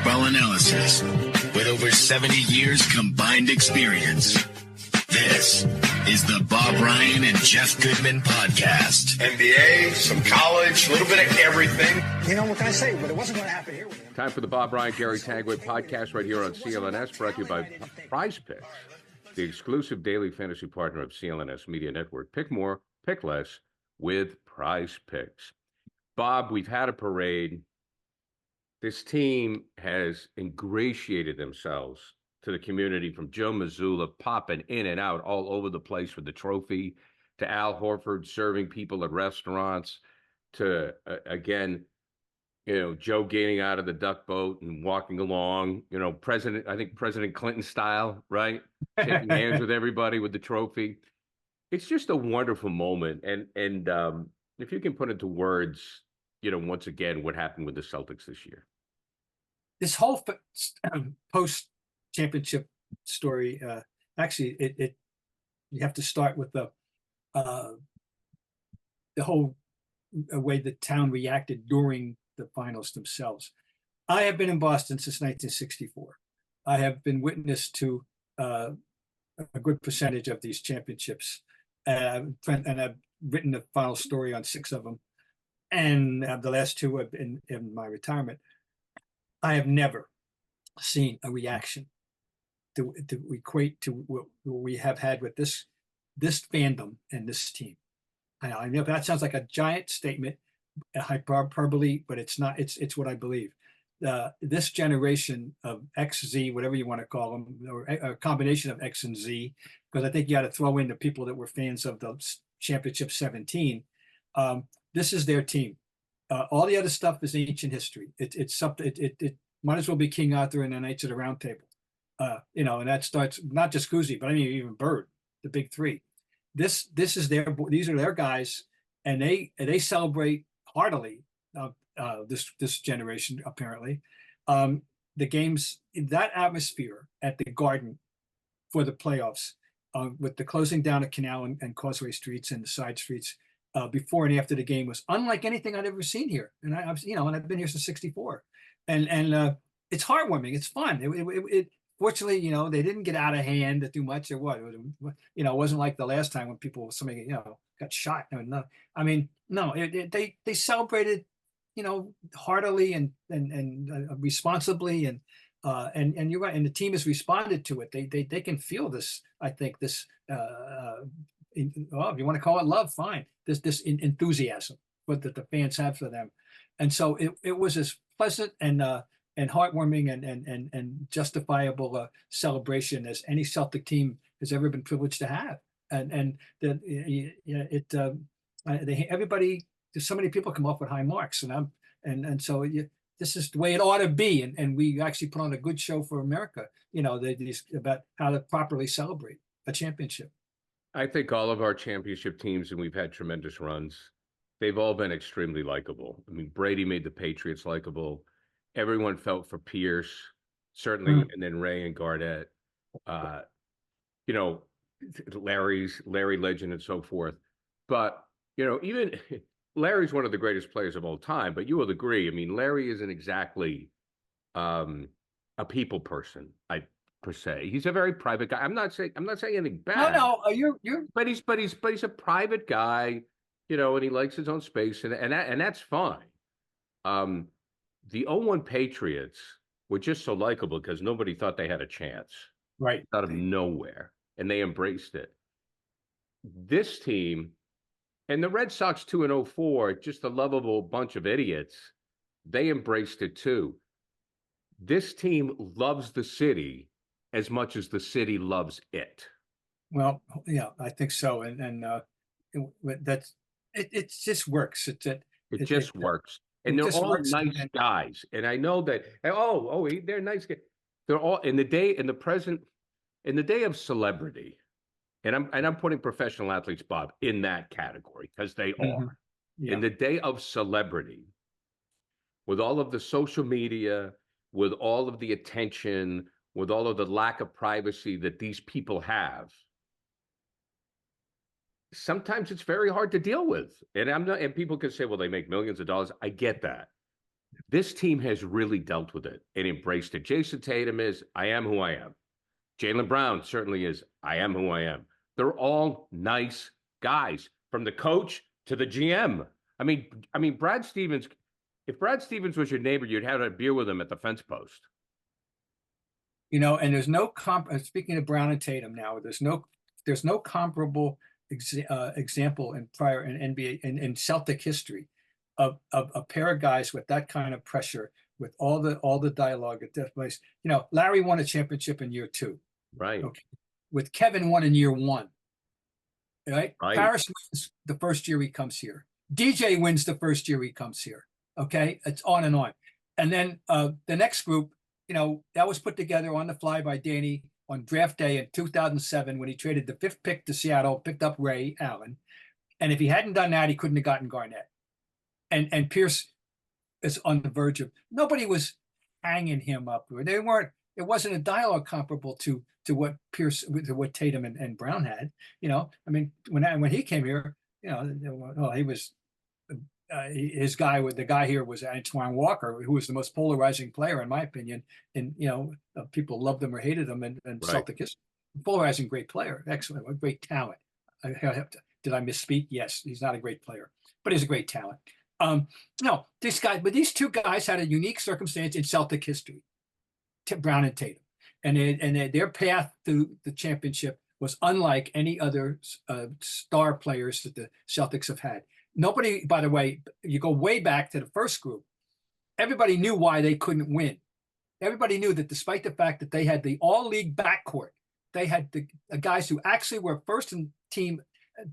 basketball analysis with over 70 years combined experience. This is the Bob Ryan and Jeff Goodman podcast. NBA, some college, a little bit of everything. You know, what can I say? But it wasn't going to happen here. Time for the Bob Ryan, Gary Tangway podcast right here on CLNS, brought to you by Prize Picks, the exclusive daily fantasy partner of CLNS Media Network. Pick more, pick less with Prize Picks. Bob, we've had a parade. This team has ingratiated themselves to the community, from Joe Mazzulla popping in and out all over the place with the trophy, to Al Horford serving people at restaurants, to, again, Joe getting out of the duck boat and walking along, I think President Clinton style, right? Shaking hands with everybody with the trophy. It's just a wonderful moment. And if you can put into words, once again, what happened with the Celtics this year. This whole post-championship story, actually, you have to start with the whole way the town reacted during the finals themselves. I have been in Boston since 1964. I have been witness to a good percentage of these championships, and I've written the final story on 6 of them, and the last 2 have been in my retirement. I have never seen a reaction to equate to what we have had with this fandom and this team. I know that sounds like a giant statement, a hyperbole, but it's not. It's what I believe. This generation of X, Z, whatever you want to call them, or a combination of X and Z, because I think you got to throw in the people that were fans of the championship 17. This is their team. All the other stuff is ancient history. It's something. It might as well be King Arthur and the Knights of the Round Table. And that starts not just Cousy, but I mean even Bird, the big 3. These are their guys, and they celebrate heartily this generation, apparently. The games, that atmosphere at the Garden for the playoffs, with the closing down of Canal and Causeway Streets and the side streets before and after the game, was unlike anything I'd ever seen here. And I've been here since '64, and it's heartwarming. It's fun. It fortunately, they didn't get out of hand too much, or what. It wasn't like the last time when somebody got shot. No, I mean, no. They celebrated, heartily and responsibly, and you're right. And the team has responded to it. They can feel this. I think this. If you want to call it love, fine. This enthusiasm that the fans have for them, and so it was as pleasant and heartwarming and justifiable celebration as any Celtic team has ever been privileged to have. Everybody, there's so many people come off with high marks, so this is the way it ought to be, and we actually put on a good show for America. About how to properly celebrate a championship. I think all of our championship teams, and we've had tremendous runs, they've all been extremely likable. I mean, Brady made the Patriots likable. Everyone felt for Pierce, certainly, and then Ray and Garnett. Larry Legend and so forth. But, even Larry's one of the greatest players of all time, but you will agree. I mean, Larry isn't exactly a people person, per se. He's a very private guy. I'm not saying anything bad. No, you're. But he's a private guy, and he likes his own space, and that's fine. The 0-1 Patriots were just so likable because nobody thought they had a chance. Right. Out of nowhere, and they embraced it. This team, and the Red Sox 2 and 04, just a lovable bunch of idiots. They embraced it too. This team loves the city as much as the city loves it. Well, yeah, I think so, and that's it. Just works. It just works, and they're all nice guys. And I know that. They're nice guys. They're all in the day of celebrity, and I'm putting professional athletes, Bob, in that category because they are. Yeah. In the day of celebrity, with all of the social media, with all of the attention, with all of the lack of privacy that these people have, sometimes it's very hard to deal with. And people can say, well, they make millions of dollars. I get that. this team has really dealt with it and embraced it. Jason Tatum is, I am who I am. Jaylen Brown certainly is, I am who I am. They're all nice guys, from the coach to the GM. I mean, Brad Stevens, if Brad Stevens was your neighbor, you'd have a beer with him at the fence post. And there's no speaking of Brown and Tatum now, there's no comparable example in NBA in Celtic history of a pair of guys with that kind of pressure, with all the dialogue at that place. Larry won a championship in year 2. Right. Okay. With Kevin won in year 1. Right. Right. Paris wins the first year he comes here. DJ wins the first year he comes here. Okay. It's on and on. And then the next group, that was put together on the fly by Danny on draft day in 2007 when he traded the 5th pick to Seattle, picked up Ray Allen. And if he hadn't done that, he couldn't have gotten Garnett. And Pierce is on the verge of, nobody was hanging him up. It wasn't a dialogue comparable to what Tatum and Brown had. When he came here, he was the guy here was Antoine Walker, who was the most polarizing player in my opinion. And people loved him or hated him, and Right. Celtic history. Polarizing, great player, excellent, great talent. Did I misspeak? Yes, he's not a great player, but he's a great talent. These two guys had a unique circumstance in Celtic history, Brown and Tatum, and their path to the championship was unlike any other star players that the Celtics have had. Nobody, by the way, you go way back to the first group, everybody knew why they couldn't win. Everybody knew that despite the fact that they had the all-league backcourt, they had the guys who actually were first in team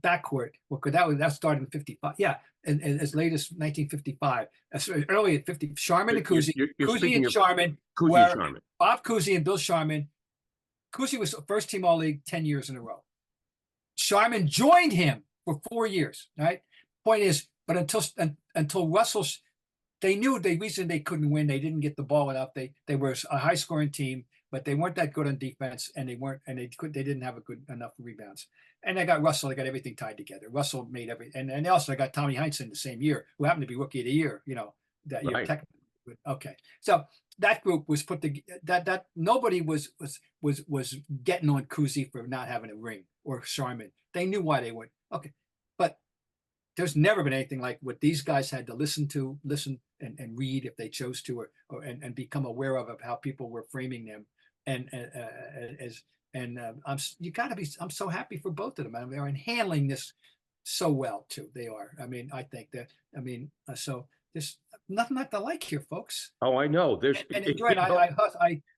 backcourt. Well, that started in 55. Yeah, and as late as 1955, as early as 50. Sharman and Cousy. Cousy and Sharman. Bob Cousy and Bill Sharman. Cousy was first team all-league 10 years in a row. Sharman joined him for 4 years, right? Point is, but until Russell, they knew the reason they couldn't win, they didn't get the ball enough. They were a high scoring team, but they weren't that good on defense, and they didn't have enough rebounds. And they got Russell, they got everything tied together. Russell made everything, and they also got Tommy Heinsohn the same year, who happened to be rookie of the year, that year. Right. Okay. So that group was put together, that nobody was getting on Cousy for not having a ring, or Sharman. They knew why they would. Okay. But there's never been anything like what these guys had to listen and read if they chose to, and become aware of how people were framing them. I'm so happy for both of them. I mean, they're handling this so well too. They are. I think that. So there's nothing not to like here, folks. Oh, I know.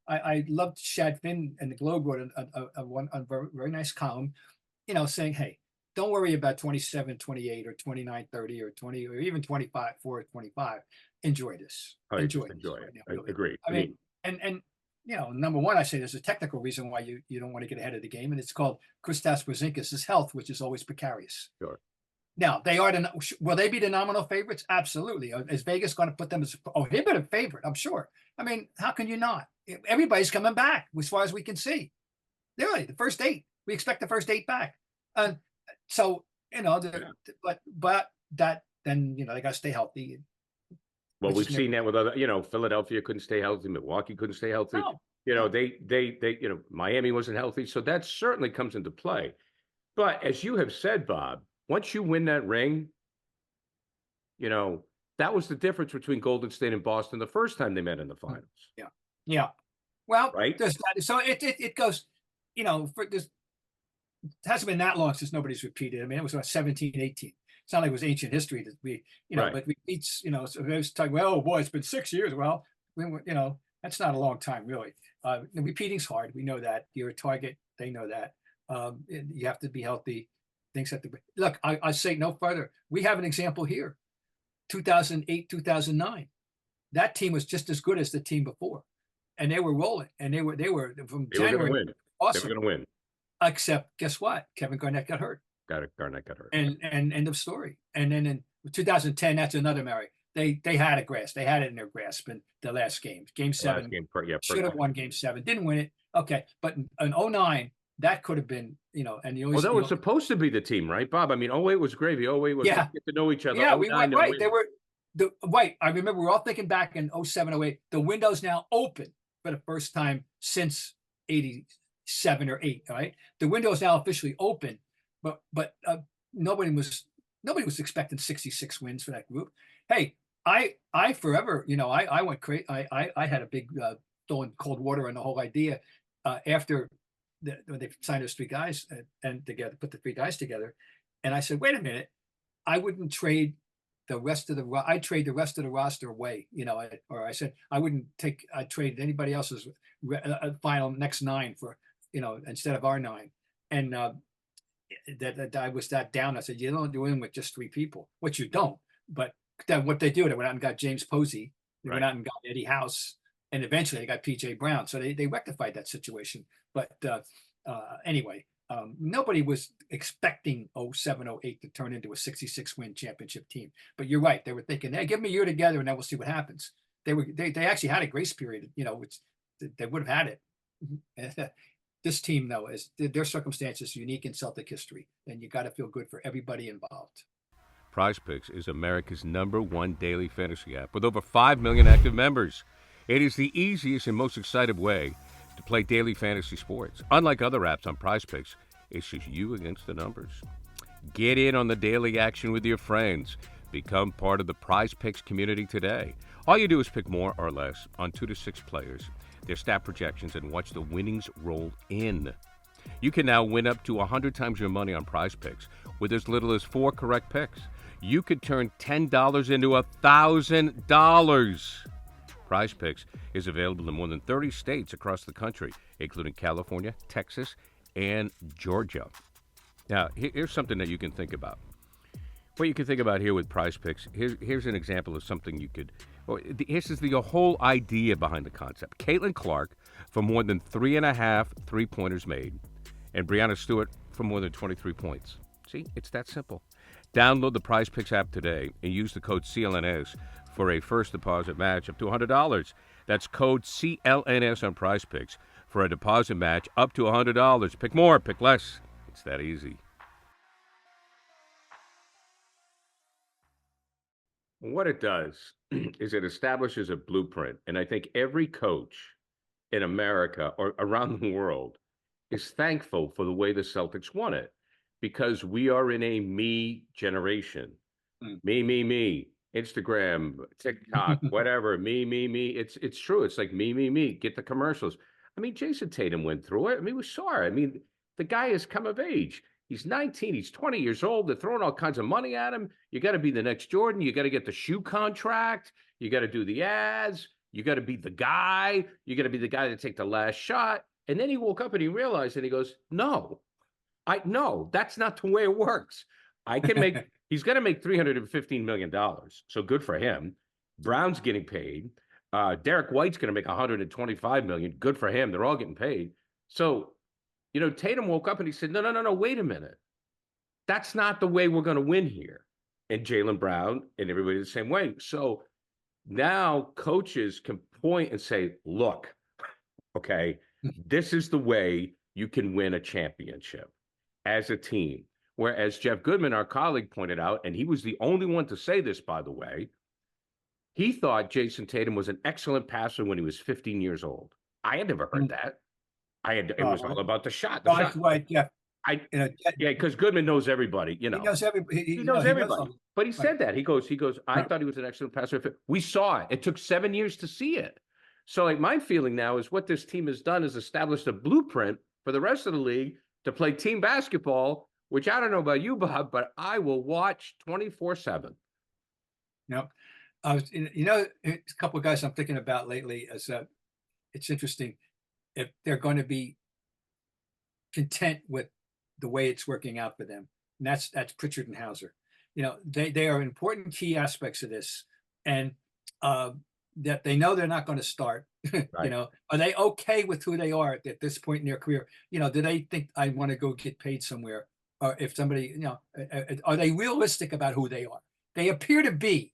I loved Shad Finn, and the Globe wrote a very nice column, saying, hey, don't worry about 27, 28, or 29, 30, or 20, or even 25, 4, 25. Enjoy this. Enjoy it. Right now, really. Agreed. And number one, I say there's a technical reason why you don't want to get ahead of the game, and it's called Kristaps Porzingis' health, which is always precarious. Sure. Now, will they be the nominal favorites? Absolutely. Is Vegas going to put them as a prohibitive favorite? I'm sure. How can you not? Everybody's coming back as far as we can see. Really, the first 8. We expect the first 8 back. So, but that, then, they got to stay healthy. Well, we've seen that with other, Philadelphia couldn't stay healthy. Milwaukee couldn't stay healthy. No. They Miami wasn't healthy. So that certainly comes into play. But as you have said, Bob, once you win that ring, that was the difference between Golden State and Boston the first time they met in the finals. Yeah. Yeah. Well, right. So it goes, it hasn't been that long since nobody's repeated. It was about 17, 18. It's not like it was ancient history that we, right. But repeats, so it was talking, well, oh boy, it's been 6 years. Well, that's not a long time, really. Repeating's hard. We know that. You're a target. They know that. You have to be healthy. Things have to be. Look, I say no further. We have an example here. 2008, 2009. That team was just as good as the team before, and they were rolling. And they were from January. Awesome. They were going to win. Except, guess what? Kevin Garnett got hurt. Garnett got hurt. And end of story. And then in 2010, that's another Mary. They had a grasp. They had it in their grasp in the last game. Game 7. Should have won Game 7. Didn't win it. Okay. But in 2009, that could have been, and you always. Well, that was supposed to be the team, right, Bob? 2008 was gravy. 2008 was get to know each other. Yeah, we went right. Right. I remember we're all thinking back in 07, 08, the window's now open for the first time since 87 or 8, right? The window is now officially open, but nobody was expecting 66 wins for that group. Hey, I forever, I went crazy. I had a big throwing cold water on the whole idea after when they signed those 3 guys and together put the 3 guys together, and I said, wait a minute, I wouldn't trade I'd trade the rest of the roster away, or I said I'd trade anybody else's final next 9 for, instead of our 9. And that I was that down. I said, you don't do in with just 3 people, which you don't. But then what they do, they went out and got James Posey, they went out and got Eddie House, and eventually they got PJ Brown. So they rectified that situation. But anyway, nobody was expecting 07, 08 to turn into a 66-win championship team. But you're right. They were thinking, hey, give them a year together and then we'll see what happens. They actually had a grace period, which they would have had it. This team, though, their circumstances unique in Celtic history, and you got to feel good for everybody involved. Prize Picks is America's #1 daily fantasy app with over 5 million active members. It is the easiest and most exciting way to play daily fantasy sports. Unlike other apps on Prize Picks, it's just you against the numbers. Get in on the daily action with your friends. Become part of the Prize Picks community today. All you do is pick more or less on 2 to 6 players, their stat projections, and watch the winnings roll in. You can now win up to 100 times your money on Prize Picks with as little as 4 correct picks. You could turn $10 into $1,000. Prize Picks is available in more than 30 states across the country, including California, Texas, and Georgia. Now, here's something that you can think about. What you can think about here with Prize Picks, here's an example of something you could, this is the whole idea behind the concept. Caitlin Clark for more than 3.5 3-pointers made, and Breanna Stewart for more than 23 points. See, it's that simple. Download the Prize Picks app today and use the code CLNS for a first deposit match up to $100. That's code CLNS on Prize Picks for a deposit match up to $100. Pick more, pick less. It's that easy. What it does is it establishes a blueprint, and I think every coach in America or around the world is thankful for the way the Celtics won it, because we are in a me generation. Me. Instagram, TikTok, whatever, me. It's true. It's like me. Get the commercials. I mean, Jason Tatum went through it. I mean, we saw it. I mean, the guy has come of age. He's 19. He's 20 years old. They're throwing all kinds of money at him. You got to be the next Jordan. You got to get the shoe contract. You got to do the ads. You got to be the guy. You got to be the guy to take the last shot. And then he woke up and he realized, and he goes, no, that's not the way it works. I can make, he's going to make $315 million. So good for him. Brown's getting paid. Derek White's going to make $125 million. Good for him. They're all getting paid. So, Tatum woke up and he said, no, wait a minute. That's not the way we're going to win here. And Jaylen Brown and everybody the same way. So now coaches can point and say, look, okay, this is the way you can win a championship as a team. Whereas Jeff Goodman, our colleague, pointed out, and he was the only one to say this, by the way, he thought Jason Tatum was an excellent passer when he was 15 years old. I had never heard that. It was all about the shot. That's right, yeah. Because Goodman knows everybody, He knows everybody. He knows everybody. But he said that. He goes, I thought he was an excellent passer. We saw it. It took 7 years to see it. So like my feeling now is what this team has done is established a blueprint for the rest of the league to play team basketball, which I don't know about you, Bob, but I will watch 24/7. Yep. A couple of guys I'm thinking about lately is it's interesting if they're going to be content with the way it's working out for them. And that's Pritchard and Hauser. They are important key aspects of this, and that they know they're not going to start. Right. Are they okay with who they are at this point in their career? Do they think I want to go get paid somewhere? Or if somebody, are they realistic about who they are? They appear to be,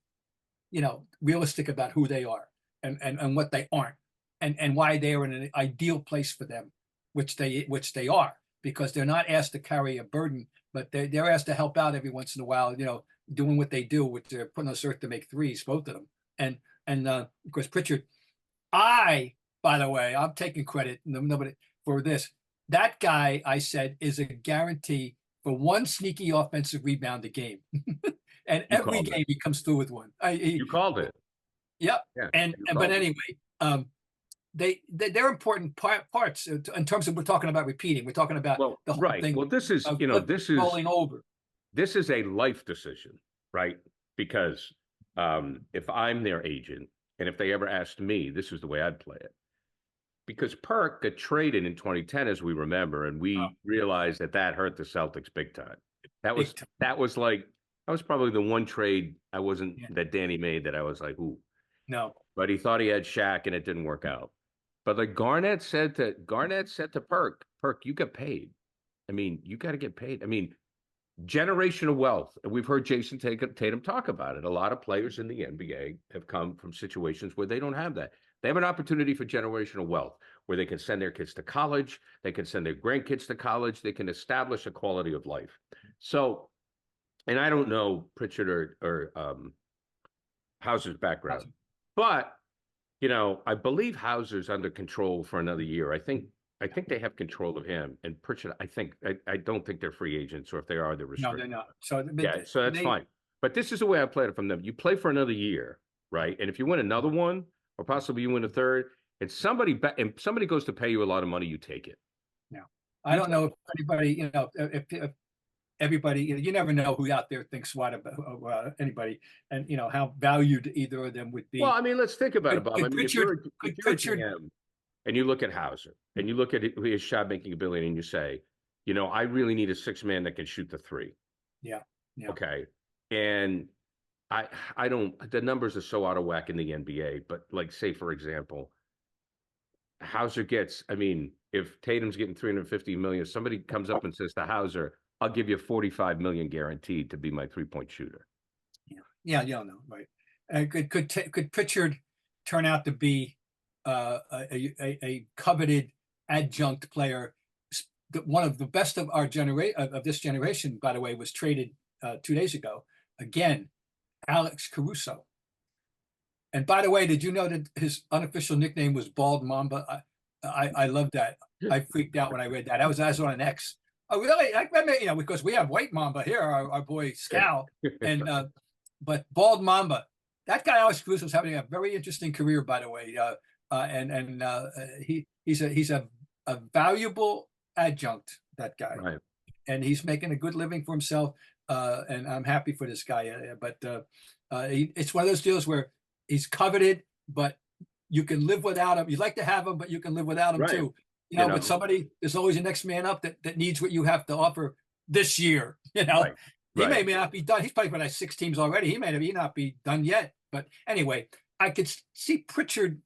realistic about who they are and what they aren't, and why they are in an ideal place for them, which they are, because they're not asked to carry a burden, but they're asked to help out every once in a while, doing what they do, which they're putting us earth to make threes, both of them. And of course, Pritchard, by the way, I'm taking credit, nobody for this. That guy, I said, is a guarantee for one sneaky offensive rebound a game. And every game he comes through with one. You called it. Yep. Yeah, but anyway, they're important parts in terms of, we're talking about repeating. We're talking about the whole thing. Well, this is rolling over. This is a life decision, right? Because if I'm their agent, and if they ever asked me, this is the way I'd play it. Because Perk got traded in 2010, as we remember, and we realized that hurt the Celtics big time. That was probably the one trade that Danny made that I was like, ooh. No. But he thought he had Shaq, and it didn't work out. But like Garnett said to Perk, you get paid. I mean, you got to get paid. I mean, generational wealth. And we've heard Jason Tatum talk about it. A lot of players in the NBA have come from situations where they don't have that. They have an opportunity for generational wealth where they can send their kids to college. They can send their grandkids to college. They can establish a quality of life. So, and I don't know Pritchard or Hauser's background, but, I believe Hauser's under control for another year. I think they have control of him, and Pritchard. I don't think they're free agents, or if they are, they're restricted. No, they're not. So that's fine. But this is the way I played it from them. You play for another year, right? And if you win another one, or possibly you win a third, and somebody goes to pay you a lot of money, you take it. Yeah, I don't know if anybody, if everybody, you never know who out there thinks what about anybody, and how valued either of them would be. Well, I mean, let's think about it, Bob. If you're a GM, and you look at Hauser, and you look at his shot making ability, and you say, I really need a 6-man that can shoot the three. Yeah. Okay. And I don't, the numbers are so out of whack in the NBA, but like, say, for example, Hauser gets, if Tatum's getting 350 million, somebody comes up and says to Hauser, I'll give you 45 million guaranteed to be my 3-point shooter. Yeah, no, right. Could Pritchard turn out to be a coveted adjunct player? One of the best of our this generation, by the way, was traded 2 days ago. Again, Alex Caruso. And by the way, did you know that his unofficial nickname was Bald Mamba? I love that. I freaked out when I read that. I was on an X. Oh, really? Because we have White Mamba here, our boy Scal, and but Bald Mamba. That guy Alex Caruso is having a very interesting career, by the way. He's a valuable adjunct. That guy, right? And he's making a good living for himself. And I'm happy for this guy. But it's one of those deals where he's coveted, but you can live without him. You'd like to have him, but you can live without him too. But somebody, there's always the next man up that needs what you have to offer this year. He may not be done. He's played for 6 teams already. He may not be done yet. But anyway, I could see Pritchard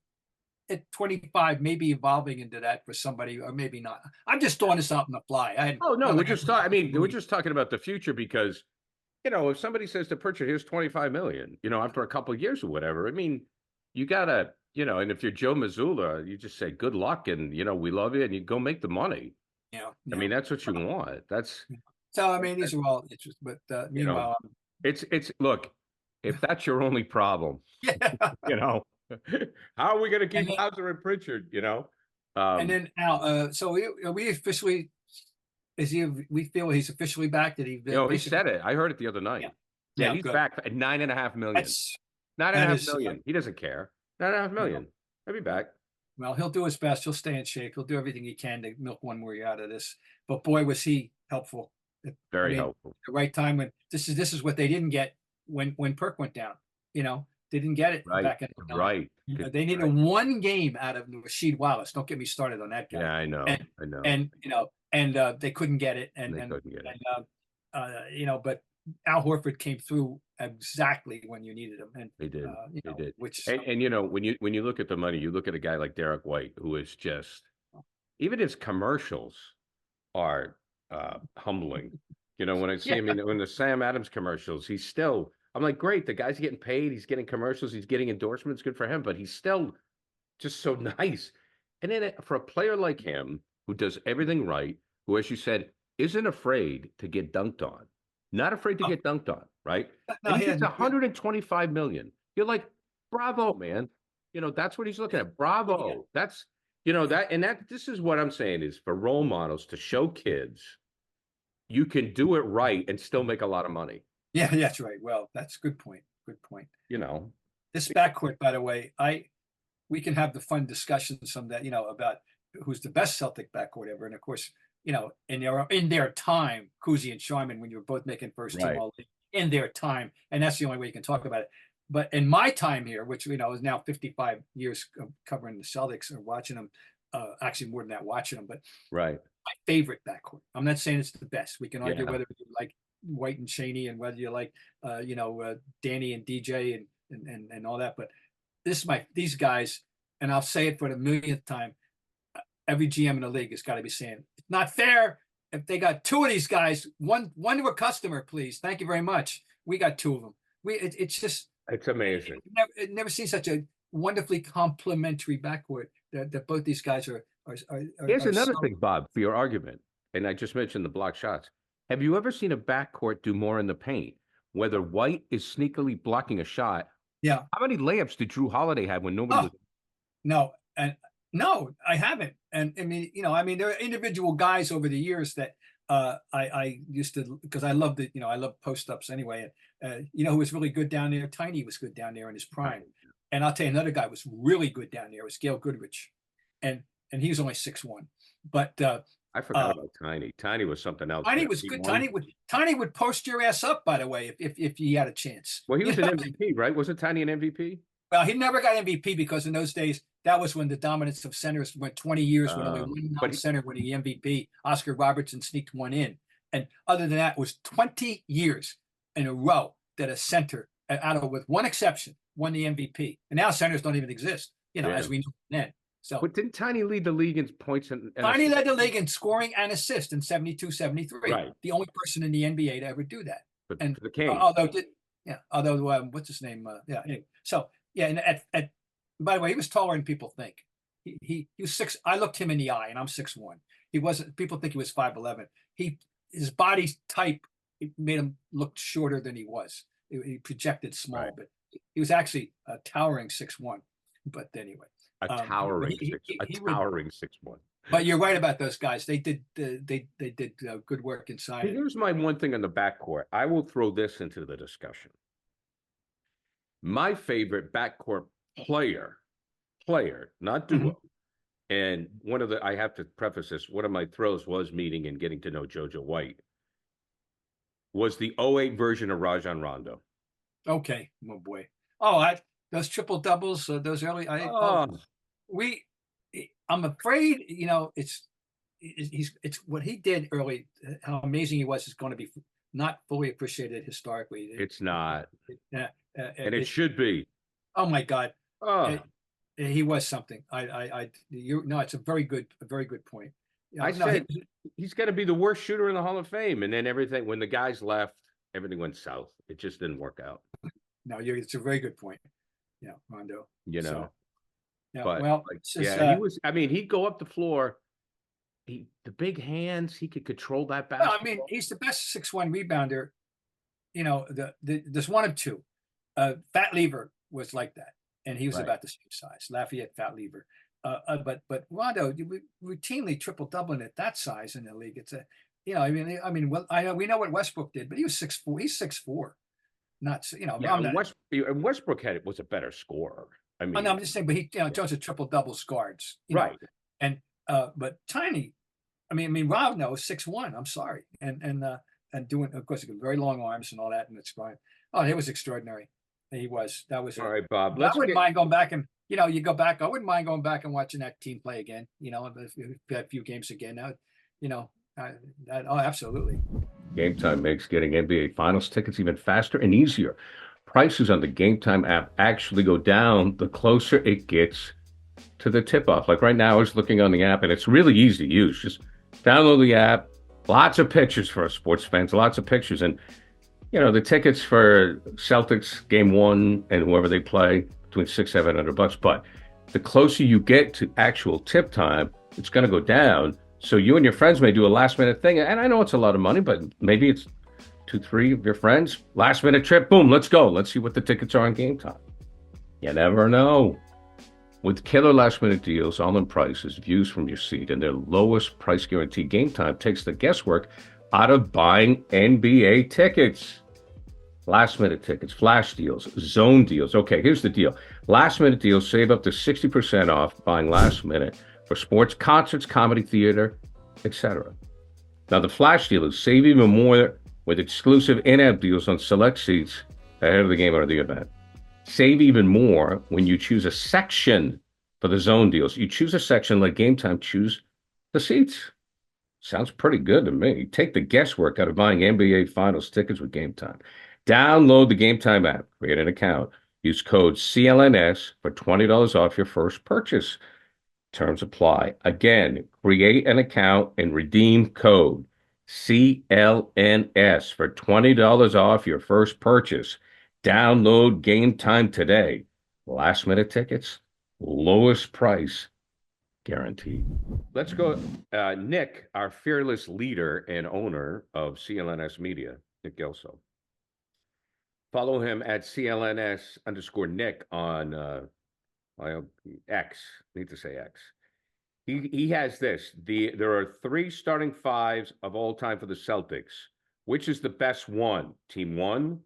at 25 maybe evolving into that for somebody, or maybe not. I'm just throwing this out on the fly. We're just talking about the future because, if somebody says to Pritchard, here's 25 million, after a couple of years or whatever, you gotta, and if you're Joe Mazzulla, you just say good luck and we love you and you go make the money. Yeah. That's what you want. That's so. These are all interesting, but meanwhile, it's look, if that's your only problem, how are we going to keep Hauser and Pritchard? And then Al, so we officially, we feel he's officially back. That he said it. I heard it the other night. Yeah, he's back at $9.5 million. $9.5 million. He doesn't care. $9.5 million. He'll be back. Well, he'll do his best. He'll stay in shape. He'll do everything he can to milk one more year out of this. But boy, was he helpful. Very helpful. The right time when this is what they didn't get when Perk went down. They didn't get it back in the right. They needed one game out of Rasheed Wallace. Don't get me started on that guy. Yeah, I know. And they couldn't get it. But Al Horford came through exactly when you needed him. And they did. They did. Which when you look at the money, you look at a guy like Derek White, who is just, even his commercials are humbling. When I see him in the Sam Adams commercials, he's still. I'm like, great, the guy's getting paid, he's getting commercials, he's getting endorsements, good for him, but he's still just so nice. And then for a player like him, who does everything right, who, as you said, isn't afraid to get dunked on. Not afraid to get dunked on, right? No, And he he gets had- 125 million. You're like, bravo, man. You know, that's what he's looking at. Bravo. Yeah. That's, you know, this is what I'm saying is for role models to show kids you can do it right and still make a lot of money. Yeah, that's right. Well, that's a good point. Good point. You know, This backcourt, by the way, we can have the fun discussion someday, about who's the best Celtic backcourt ever. And of course, in their time, Cousy and Sharman, when you were both making first team Right. all in their time, and that's the only way you can talk about it. But in my time here, which is now 55 years covering the Celtics or watching them, actually more than that, watching them, but right. my favorite backcourt. I'm not saying it's the best. We can argue Yeah. whether you like White and Cheney and whether you like Danny and DJ and all that. But these guys, and I'll say it for the millionth time, every GM in the league has got to be saying it's not fair if they got two of these guys, one to a customer, please. Thank you very much. We got two of them. It's amazing. Never seen such a wonderfully complementary backcourt that both these guys are. Here's another thing, Bob, for your argument, and I just mentioned the block shots. Have you ever seen a backcourt do more in the paint? Whether White is sneakily blocking a shot. Yeah. How many layups did Drew Holiday have when nobody was? No, I haven't. And I mean, there are individual guys over the years that I used to, because I love I love post ups anyway. And who was really good down there? Tiny was good down there in his prime. And I'll tell you, another guy was really good down there was Gail Goodrich, and he was only 6'1". But I forgot about Tiny. Tiny was something else. Tiny was good. Tiny would post your ass up, by the way, if he had a chance. Well, he was an MVP, right? Wasn't Tiny an MVP? Well, he never got MVP because in those days, that was when the dominance of centers went 20 years when only one non-center winning the MVP. Oscar Robertson sneaked one in. And other than that, it was 20 years in a row that a center, with one exception, won the MVP. And now centers don't even exist, as we know then. So, but didn't Tiny lead the league in points? Tiny led the league in scoring and assists in 72-73. Right. The only person in the NBA to ever do that. But and for the Kings. What's his name? Anyway. So, yeah, and by the way, he was taller than people think. He was 6. I looked him in the eye, and I'm 6'1". He wasn't. People think he was 5'11". His body type, it made him look shorter than he was. He projected small, Right. but he was actually a towering 6'1". But anyway, A towering 6'1". But you're right about those guys. They did good work inside. Here's my one thing on the backcourt. I will throw this into the discussion. My favorite backcourt player, not duo. And I have to preface this, one of my thrills was meeting and getting to know JoJo White, was the 08 version of Rajon Rondo. Okay, oh boy. Those triple doubles, those early. I'm afraid, it's what he did early. How amazing he was is going to be not fully appreciated historically. It's not, and it should be. Oh my God, Oh, he was something. It's a very good point. I said he's going to be the worst shooter in the Hall of Fame, and then everything. When the guys left, everything went south. It just didn't work out. No, it's a very good point. Yeah, Hondo. But well, he was. I mean, he'd go up the floor. The big hands. He could control that basketball. No, I mean, he's the best 6'1" rebounder. There's one of two. Fat Lever was like that, and he was about the same size. Lafayette, Fat Lever. But Rondo routinely triple doubling at that size in the league. It's we know what Westbrook did, but he was 6'4". He's 6'4". Not Westbrook was a better scorer. I mean, I'm just saying, but he Jones had triple doubles guards, right? And but Tiny, Rondo is 6'1". I'm sorry, and doing, of course, very long arms and all that, and it's fine. Oh, it was extraordinary. He was. That was all right, Bob. I wouldn't mind going back and you go back. I wouldn't mind going back and watching that team play again. If we had a few games again now. Absolutely. Game Time makes getting NBA Finals tickets even faster and easier. Prices on the Game Time app actually go down the closer it gets to the tip-off. Like right now, I was looking on the app, and it's really easy to use. Just download the app. Lots of pictures for us sports fans. Lots of pictures. And, the tickets for Celtics Game 1 and whoever they play, between $600-700. But the closer you get to actual tip time, it's going to go down. So you and your friends may do a last minute thing. And I know it's a lot of money, but maybe it's 2, 3 of your friends, last minute trip, boom, let's go. Let's see what the tickets are on Game Time. You never know. With killer last minute deals, all in prices, views from your seat, and their lowest price guarantee, Game Time takes the guesswork out of buying NBA tickets. Last minute tickets, flash deals, zone deals. Okay, here's the deal. Last minute deals save up to 60% off buying last minute for sports, concerts, comedy, theater, etc. Now, the flash dealers save even more with exclusive in-app deals on select seats ahead of the game or the event. Save even more when you choose a section for the zone deals. You choose a section, let Game Time choose the seats. Sounds pretty good to me. Take the guesswork out of buying NBA Finals tickets with Game Time. Download the Game Time app, create an account, use code CLNS for $20 off your first purchase. Terms apply. Again, create an account and redeem code CLNS for $20 off your first purchase. Download Game Time today. Last minute tickets, lowest price guaranteed. Let's go. Nick, our fearless leader and owner of CLNS Media, Nick Gelso. Follow him at CLNS_Nick on X. Need to say X. He has this. There are 3 starting fives of all time for the Celtics. Which is the best one? Team 1,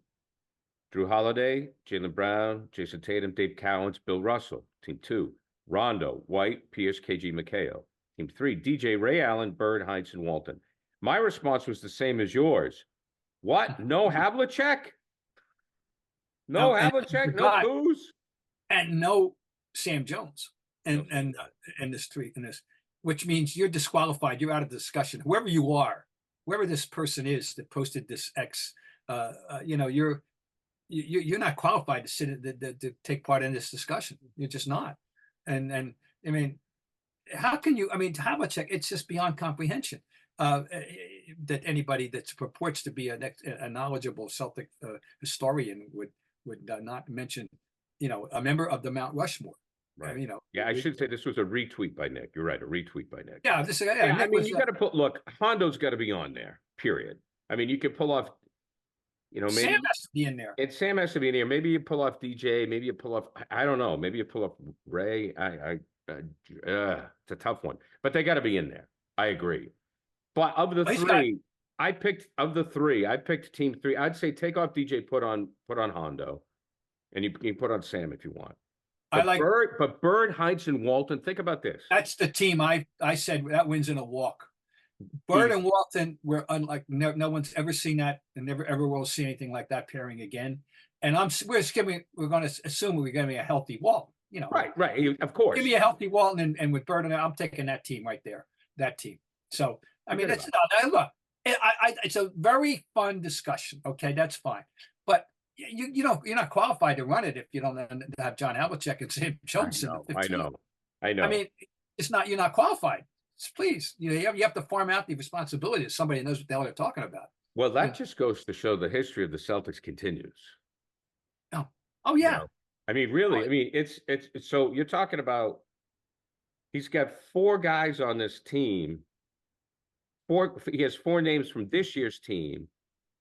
Drew Holiday, Jaylen Brown, Jason Tatum, Dave Cowens, Bill Russell. Team 2, Rondo, White, Pierce, KG, McHale. Team 3, DJ, Ray Allen, Bird, Heinz, and Walton. My response was the same as yours. What? No Havlicek? No Havlicek? No Booze? And no Sam Jones. And this, which means you're disqualified. You're out of the discussion. Whoever you are, whoever this person is that posted this X, you're not qualified to sit to take part in this discussion. You're just not. And I mean, how can you? I mean, Havlicek, it's just beyond comprehension that anybody that purports to be a knowledgeable Celtic historian would not mention, a member of the Mount Rushmore. Right. I should say this was a retweet by Nick. You're right, a retweet by Nick. Yeah, I mean, you got to look, Hondo's got to be on there, period. I mean, you could pull off, maybe Sam has to be in there. And Sam has to be in there. Maybe you pull off DJ, maybe you pull off, I don't know, maybe you pull off Ray. It's a tough one, but they got to be in there. I agree. But of the three, I picked team 3. I'd say take off DJ, put on Hondo, and you can put on Sam if you want. But Bird, Heinz, and Walton. Think about this. That's the team I said that wins in a walk. Bird and Walton were unlike no one's ever seen that, and never ever will see anything like that pairing again. And we're going to assume we're going to be a healthy Walton. Right. Of course. Give me a healthy Walton, and with Bird and I'm taking that team right there. That team. So I mean, look. It's a very fun discussion. Okay, that's fine, but. You're not qualified to run it if you don't have John Havlicek and Sam Jones. I know. I mean, you're not qualified. Please, you have to farm out the responsibility to somebody who knows what the hell they're talking about. Well, that just goes to show the history of the Celtics continues. Oh yeah. I mean, really. I mean, it's so you're talking about. He's got 4 guys on this team. He has 4 names from this year's team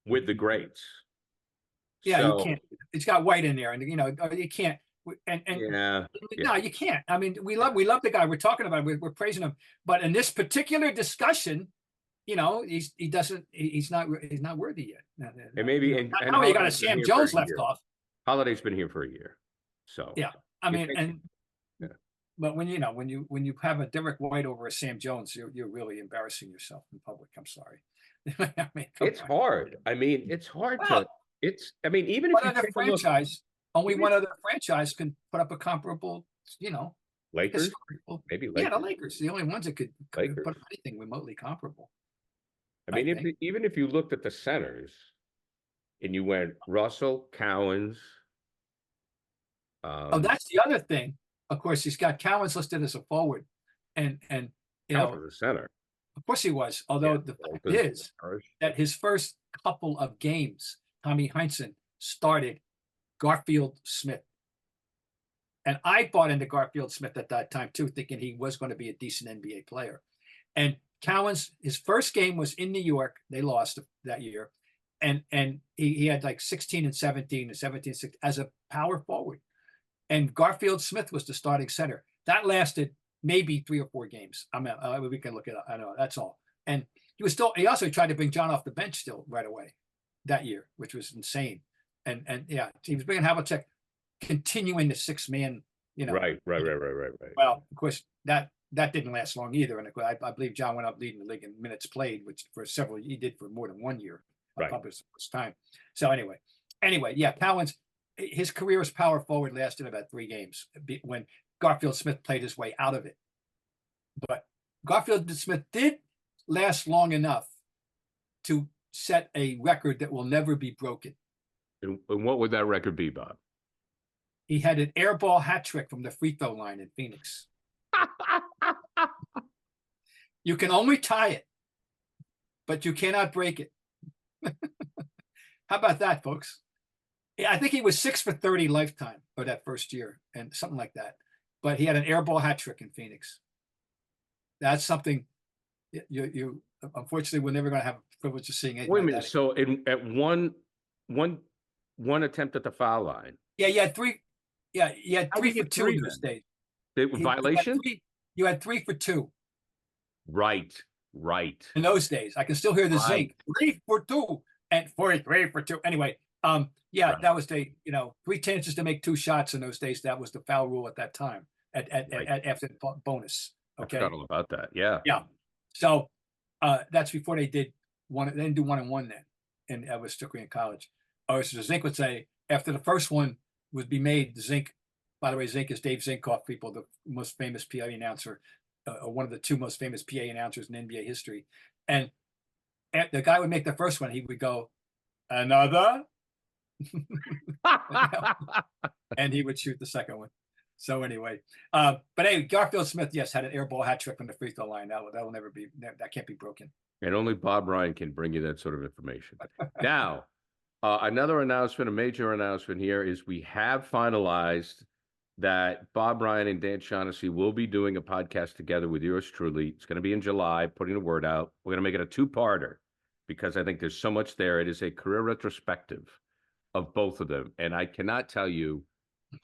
with the greats. Yeah, so, you can't. It's got White in there, and you can't. No, you can't. I mean, we love the guy. We're talking about him. We're praising him, but in this particular discussion, he's not worthy yet. And maybe and now you got a Sam Jones left off. Holiday's been here for a year, so yeah. I mean, but when you have a Derek White over a Sam Jones, you're really embarrassing yourself in public. I'm sorry. I mean, it's hard. I mean, it's hard to. Even if you franchise, only one other franchise can put up a comparable, Lakers, maybe Lakers. Yeah, the Lakers, the only ones that could put up anything remotely comparable. I mean, even if you looked at the centers, and you went Russell, Cowens. That's the other thing. Of course, he's got Cowens listed as a forward, and the center. Of course, he was. Although the fact is that his first couple of games. Tommy Heinsohn started Garfield Smith. And I bought into Garfield Smith at that time, too, thinking he was going to be a decent NBA player. And Cowan's, his first game was in New York. They lost that year. And he had like 16 and 17 and 17 and 16 as a power forward. And Garfield Smith was the starting center. That lasted maybe 3 or 4 games. I mean, we can look it up. I know, that's all. And he also tried to bring John off the bench still right away that year, which was insane. And yeah, he was bringing Havlicek, continuing the 6-man, Right. Well, of course, that didn't last long either. And I believe John went up leading the league in minutes played, which he did for more than 1 year. Right. Probably the first time. So anyway, yeah, Cowan's, his career as power forward lasted about 3 games when Garfield Smith played his way out of it. But Garfield Smith did last long enough to set a record that will never be broken. And what would that record be, Bob? He had an air ball hat trick from the free throw line in Phoenix. You can only tie it, but you cannot break it. How about that, folks? I think he was 6 for 30 lifetime for that first year and something like that. But he had an air ball hat trick in Phoenix. That's something you unfortunately we're never going to have the privilege of seeing it. Wait a minute. So at one attempt at the foul line. Yeah, you had 3. Yeah, you had 3 for 2 in those days. Violation? You had 3 for 2. Right. In those days, I can still hear the zinc. 3 for 2 and 43 for 2. Anyway, that was 3 chances to make 2 shots in those days. That was the foul rule at that time. After the bonus. Okay. I forgot all about that. Yeah. Yeah. So that's before they did one. They didn't do 1-on-1 then, and that was strictly in college. So the Zink would say after the first one would be made, the Zink. By the way, Zink is Dave Zinkoff, people, the most famous PA announcer, one of the 2 most famous PA announcers in NBA history. And the guy would make the first one. He would go, another, and he would shoot the second one. So anyway, but hey, Garfield Smith, yes, had an air ball hat trick from the free throw line. That will never be. That can't be broken. And only Bob Ryan can bring you that sort of information. Now, another announcement, a major announcement here is we have finalized that Bob Ryan and Dan Shaughnessy will be doing a podcast together with yours truly. It's going to be in July, putting the word out. We're going to make it a 2-parter because I think there's so much there. It is a career retrospective of both of them. And I cannot tell you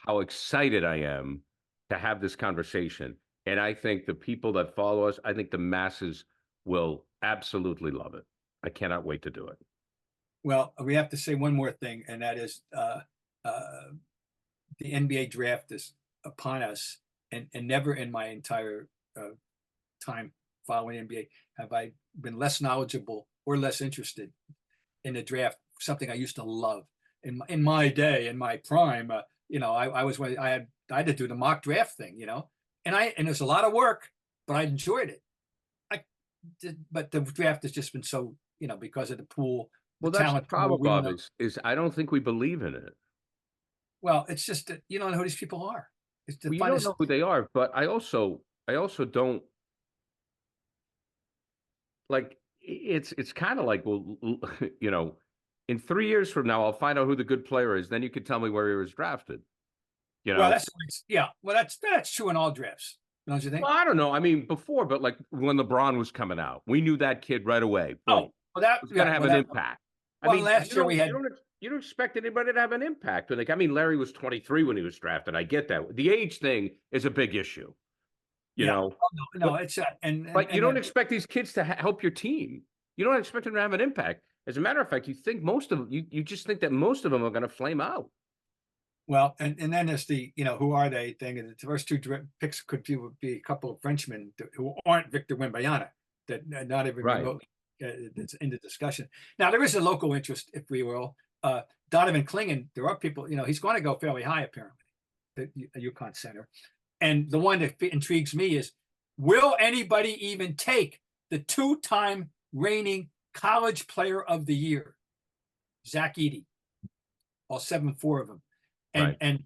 how excited I am to have this conversation. And I think the people that follow us, I think the masses will absolutely love it. I cannot wait to do it. Well, we have to say one more thing, and that is the NBA draft is upon us, and never in my entire time following NBA have I been less knowledgeable or less interested in the draft. Something I used to love in my day, in my prime. I had to do the mock draft thing, and it was a lot of work, but I enjoyed it. But the draft has just been so, because of the pool. Well, that's the problem, Bob, is I don't think we believe in it. Well, it's just that you don't know who these people are. You don't know who they are, but I also don't like. It's kind of like, well, in 3 years from now, I'll find out who the good player is. Then you can tell me where he was drafted. Well, that's true in all drafts, don't you think? Well, I don't know. I mean, before, but like when LeBron was coming out, we knew that kid right away. Oh, well, that was going to have an impact. Well, I mean, last year we had. You don't expect anybody to have an impact. Larry was 23 when he was drafted. I get that. The age thing is a big issue. You know. No, it's but you don't expect these kids to help your team. You don't expect them to have an impact. As a matter of fact, you think you just think that most of them are going to flame out. Well, and then there's the who are they thing, and the first 2 picks could be a couple of Frenchmen who aren't Victor Wembanyama, that not even remotely it's in the discussion. Now there is a local interest, if we will. Donovan Clingan, there are people, he's going to go fairly high apparently, the UConn center. And the one that intrigues me is, will anybody even take the 2-time reigning college player of the year, Zach Edey, all 7-4 of them. And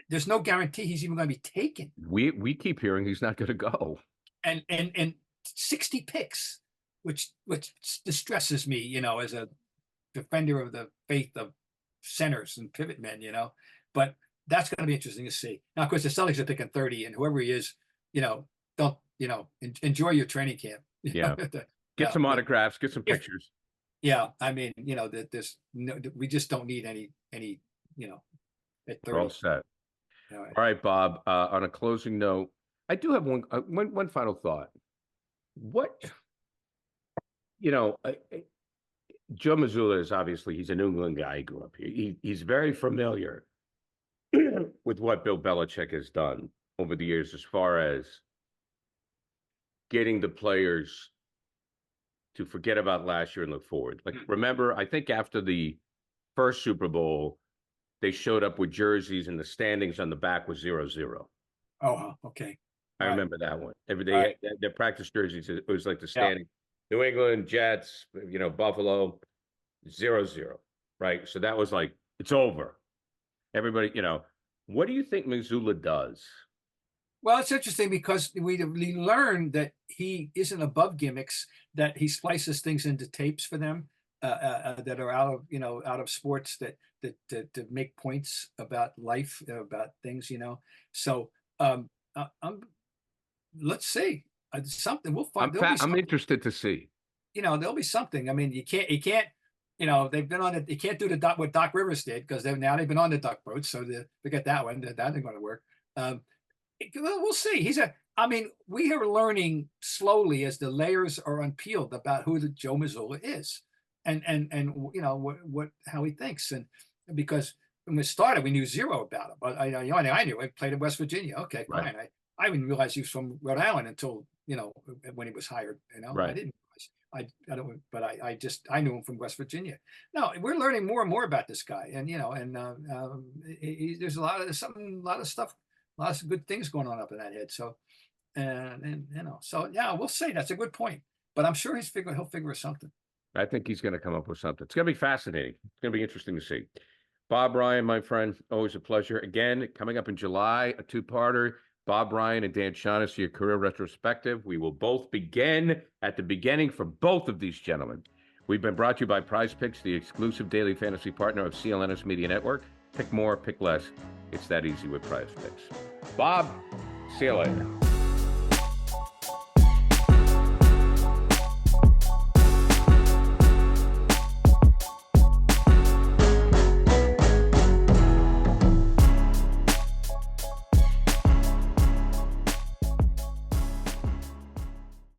there's no guarantee he's even going to be taken. We keep hearing he's not going to go. And 60 picks, which distresses me, as a defender of the faith of centers and pivot men, but that's going to be interesting to see. Now, of course, the Celtics are picking 30, and whoever he is, don't, enjoy your training camp. Yeah. Get some autographs, get some pictures. Yeah, I mean, that we just don't need any, at 30. We're all set. All right. All right, Bob. On a closing note, I do have one final thought. What, Joe Mazzulla is obviously, he's a New England guy. He grew up here. He's very familiar with what Bill Belichick has done over the years as far as getting the players to forget about last year and look forward. Like, remember, I think after the first Super Bowl, they showed up with jerseys and the standings on the back was 0-0. Oh, okay. I remember that one. Every day, their practice jerseys, it was like the standing. Yeah. New England, Jets, Buffalo, 0-0, right? So that was like, it's over. Everybody, what do you think Mazzulla does? Well, it's interesting because we learned that he isn't above gimmicks, that he splices things into tapes for them that are out of sports that to make points about life, about things, So let's see. Something we'll find. I'm interested to see. There'll be something. I mean, you can't. They've been on it. You can't do what Doc Rivers did because they've been on the duck boat. So forget that one. That ain't going to work. We'll see. We are learning slowly as the layers are unpeeled about who the Joe Mazzulla is, and how he thinks, and because when we started, we knew zero about him. But I knew I played in West Virginia. Okay, fine. Right. I didn't realize he was from Rhode Island until when he was hired. Right. I didn't. I don't. But I knew him from West Virginia. No, we're learning more and more about this guy, and there's a lot of stuff. Lots of good things going on up in that head. So, so yeah, we'll see. That's a good point. But I'm sure he'll figure something. I think he's going to come up with something. It's going to be fascinating. It's going to be interesting to see. Bob Ryan, my friend, always a pleasure. Again, coming up in July, a two-parter. Bob Ryan and Dan Shaughnessy, your career retrospective. We will both begin at the beginning for both of these gentlemen. We've been brought to you by Prize Picks, the exclusive daily fantasy partner of CLNS Media Network. Pick more, pick less. It's that easy with Prize Picks. Bob, see you later.